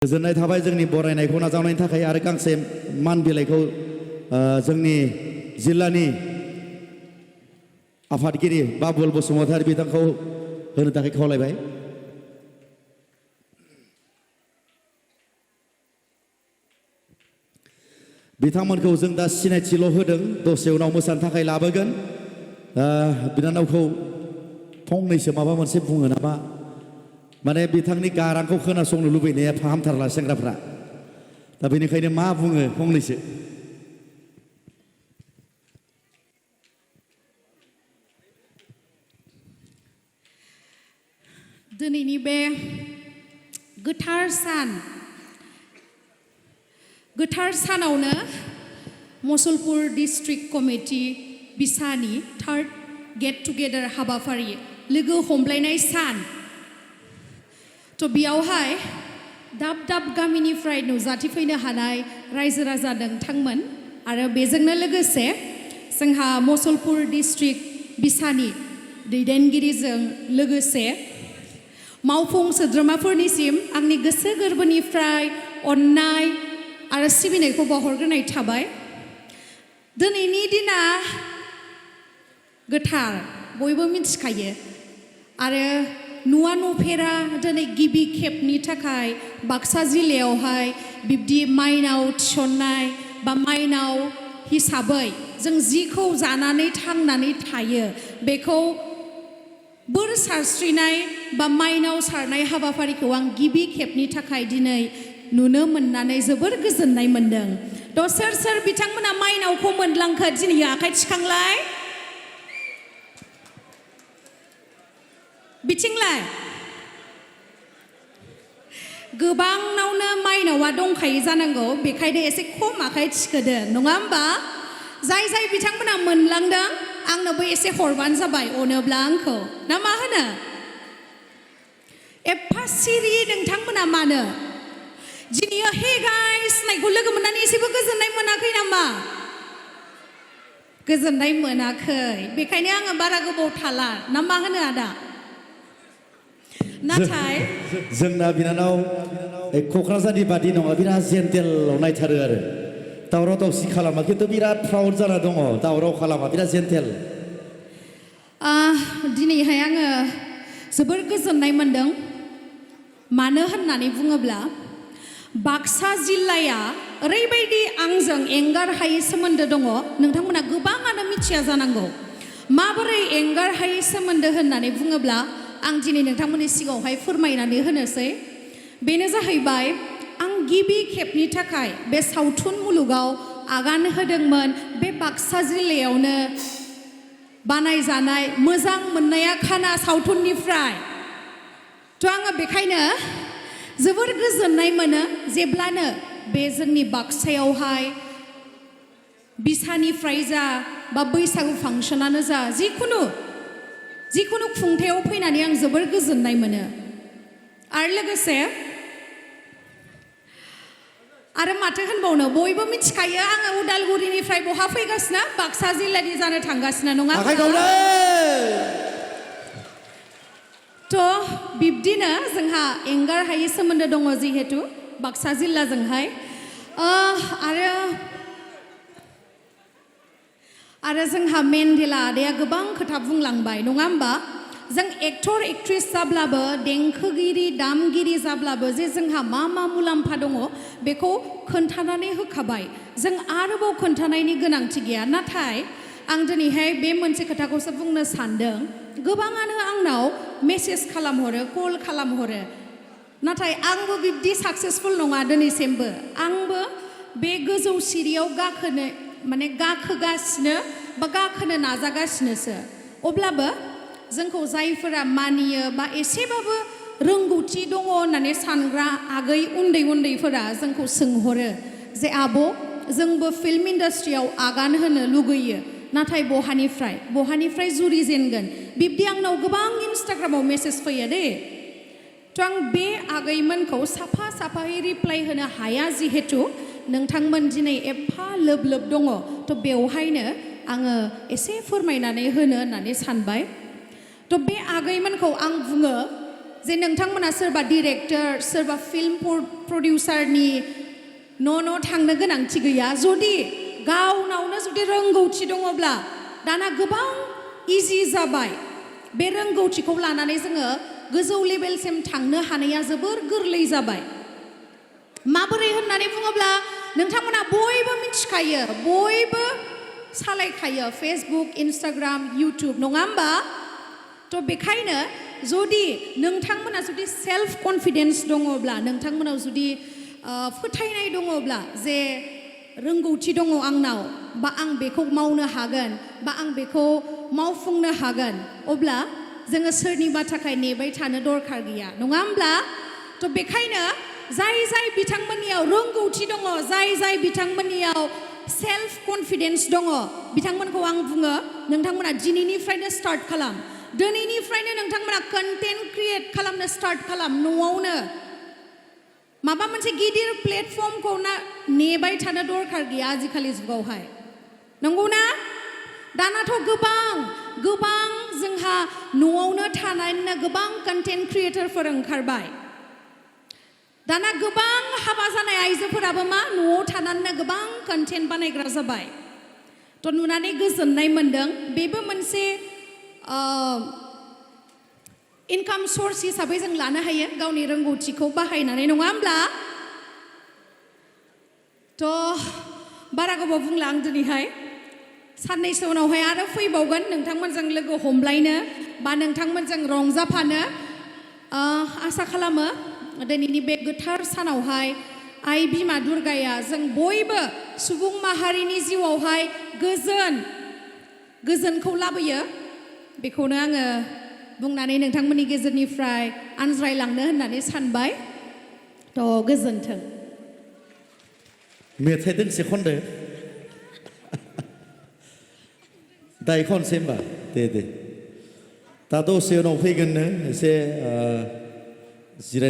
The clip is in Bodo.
गोजोननाय थाबाय जोंनि बरायनायखौ नाजावनायनि थाखाय आरो गांसे मान बिलाइखौ जोंनि जिल्लानि आफादगिरि बाबुल बसुमतारी बिथांखौ होनो थाखाय खावलायबाय। बिथांमोनखौ जों दा सिनायथिल' होदों, दसे उनाव मोसानो थाखाय लाबोगोन। बिनानावखौ फंनैसो माबा मोनसे बुङो नामा? माने बिथांनि गारांखौ खोनासंनो लुबैनाया फाहामथारला सेंग्राफ्रा। दा बेनिखायनो मा बुङो फंनैसो। दिनैनि बे गोथार सानावनो मुसलपुर डिस्ट्रिक्ट कमिटि बिसानि थार्ड गेट टुगेदार हाबाफारि लोगो हमलायनाय सान। तो बेयावहाय दाब दाब गामिनिफ्राय नुजाथिफैनो हानाय रायजो राजा नोंथांमोन आरो बेजोंनो लोगोसे जोंहा मुसलपुर डिस्ट्रिक्ट बिसानि दैदेनगिरिजों लोगोसे मावफुं सोद्रोमाफोरनिसिम आंनि गोसो गोरबोनिफ्राय अननाय आरो सिबिनायखौ बावहरग्रोनाय थाबाय। दिनैनि दिना गोथार बयबो मिथिखायो आरो नुवा नुफेरा दिनै गिबि खेबनि थाखाय बाक्सा जिल्लायावहाय बिब्दि माइनाव थिसननाय बा माइनाव हिसाबै जों जिखौ जानानै थांनानै थायो बेखौ बोर सारस्रिनाय बा माइनाव सारनाय हाबाफारिखौ आं गिबि खेबनि थाखाय दिनै नुनो मोननानै जोबोर गोजोननाय मोनदों। थ' सोर सोर बिथांमोना माइनावखौ मोनलांखो दिनै आखाइ थिखांलाय। बिथिंलाय गोबांनावनो माइनावा दंखायो जानांगौ, बेखायनो एसे खम आखाइ थिखोदो नङा होमबा? जाय जाय बिथांमोना मोनलांदों आंनोबो एसे हरबानो जाबाय अनोब्ला आंखौ, ना मा होनो? एफा सिरि नोंथांमोना मानो? दिनै हे गाइस नायखौ लोगो मोननानै एसेबो गोजोननाय मोनाखै नामा? गोजोननाय मोनाखै, बेखायनो आङो बारा गोबाव थाला, ना मा होनो आदा? नाथाय जोंना बिनानाव क'क्राझारनि बादि नङा, बिराद जेन्टेलाव नायथारो आरो दावराव दावसि खालामा, खिन्थु बिराद प्राउड जाना दङ, दावराव खालामा, बिराद जेन्टेल। दिनैहाय आङो जोबोर गोजोननाय मोनदों। मानो होननानै बुङोब्ला बाक्सा जिल्लाया ओरैबायदि आंजों एंगार हायै सोमोन्दो दङ, नोंथांमोना गोबाङानो मिथिया जानांगौ। माबोरै एंगार हायै सोमोन्दो होननानै बुङोब्ला आं दिनै नोंथांमोननि सिगाङावहाय फोरमायनानै होनोसै। बेनो जाहैबाय आं गिबि खेबनि थाखाय बे सावथुन मुलुगाव आगान होदोंमोन बे बाक्सा जिल्लायावनो बानायजानाय मोजां मोननाया खाना सावथुननिफ्राय। थ' आङो बेखायनो जोबोर गोजोननाय मोनो जेब्लानो बे जोंनि बाक्सायावहाय बिसानिफ्राय जा बा बैसागु फांसनानो जा जिखुनु खुंथायाव फैनानै आं जोबोर गोजोननाय मोनो। आरो लोगोसे आरो माथो होनबावनो, बयबो मिथिखायो आङो उदालगुरिनिफ्राय बहा फैगासिनो, बाक्सा जिल्लानि जानो थांगासिनो नङा? थ' बिब्दिनो जोंहा एंगार हायै सोमोन्दो दङ जिहेतु बाक्सा जिल्लाजोंहाय। आरो जोंहा मेन्डेला आदाया गोबां खोथा बुंलांबाय नङा होमबा? जों एक्टर एक्ट्रेस जाब्लाबो, देंखोगिरि दामगिरि जाब्लाबो जे जोंहा मा मा मुलाम्फा दङ बेखौ खोन्थानानै होखाबाय, जों आरोबाव खोन्थानायनि गोनांथि गैया। नाथाय आं दिनैहाय बे मोनसे खोथाखौसो बुंनो सानदों। गोबाङानो आंनाव मेसेज खालामहरो, कल खालामहरो, नाथाय आंबो बिब्दि साक्सेसफुल नङा दिनैसिमबो। आंबो बे गोजौ सिरियाव गाखोगासिनो बा गाखोनो नाजागासिनोसो। अब्लाबो जोंखौ जायफोरा मानियो बा एसेबाबो रोंगौथि दङ होननानै सानग्रा आगै उन्दैफोरा जोंखौ सोंहरो जे आब' जोंबो फिल्म इन्डास्ट्रियाव आगान होनो लुगैयो, नाथाय बहानिफ्राय जुरिजेनगोन? बिब्दि आंनाव गोबां इन्सटाग्रामाव मेसेज फैयो दे। थ' आं बे आगैमोनखौ साफायै रिप्लाइ होनो हाया जिहेतु नोंथांमोन दिनै एफा लोब दङ। थ' बेवहायनो आङो एसे फोरमायनानै होनो होननानै सानबाय। थ' बे आगैमोनखौ आं बुङो जे नोंथांमोना सोरबा डिरेक्टर सोरबा फिल्म प्रडिउसारनि न' थांनो गोनांथि गैया जुदि गावनावनो जुदि रोंगौथि दङब्ला दाना गोबां इजि जाबाय बे रोंगौथिखौ लानानै जोङो गोजौ लेभेलसिम थांनो हानाया जोबोर गोरलै जाबाय माबोरै होननानै बुङोब्ला नोंथांमोना बयबो मिथिखायो बयबो सालायखायो फेसबुक इन्स्टाग्राम इउटुब नङा होमबा थ' बेखायनो जुदि नोंथांमोना जुदि सेल्फ कनफिडेन्स दङब्ला नोंथांमोनाव जुदि फोथायनाय दङब्ला जे रोंगौथि दङ आंनाव बा आं बेखौ मावनो हागोन बा आं बेखौ मावफुंनो हागोन अब्ला जोङो सोरनिबा थाखाय नेबाय थानो दरखार गैया नङा होमब्ला थ' बेखायनो जाय बिथांमोननियाव रोंगौथि दङ जाय बिथांमोननियाव सेल्फ कनफिडेन्स दङ बिथांमोनखौ आं बुङो नोंथांमोना दिनैनिफ्रायनो स्टार्ट खालाम दिनैनिफ्रायनो नोंथांमोना कन्टेन्ट क्रिएट खालामनो स्टार्ट खालाम न'आवनो माबा मोनसे गिदिर प्लेटफर्मखौ नेबाय थानो दरखार गैया आजिखालि जुगावहाय नंगौना दानाथ' गोबां जोंहा न'आवनो थानानैनो गोबां कन्टेन्ट क्रिएटरफोर ओंखारबाय दाना गोबां हाबा जानाय आइजोफोराबो मा न'आव थानानैनो गोबां कन्टेन्ट बानायग्रा जाबाय थ' नुनानै गोजोननाय मोनदों बेबो मोनसे इनकाम सर्स हिसाबै जों लानो हायो गावनि रोंगौथिखौ बाहायनानै नङा होमब्ला थ' बारा गोबाव बुंला आं दिनैहाय साननैसो उनावहाय आरो फैबावगोन नोंथांमोनजों लोगो हमलायनो बा नोंथांमोनजों रंजाफानो आसा खालामो दिनैनि बे गोथार सानावहाय आइ बिमा दुर्गाया जों बयबो सुबुं माहारिनि जिउआवहाय गोजोनखौ लाबोयो बेखौनो आङो बुंनानै नोंथांमोननि गेजेरनिफ्राय आनज्रायलांनो होननानै सानबाय थ' गोजोन्थों मेथाइ दोंसे खनदो दायो खनसै होमबा दे दा दसे उनाव फैगोननो एसे जिराय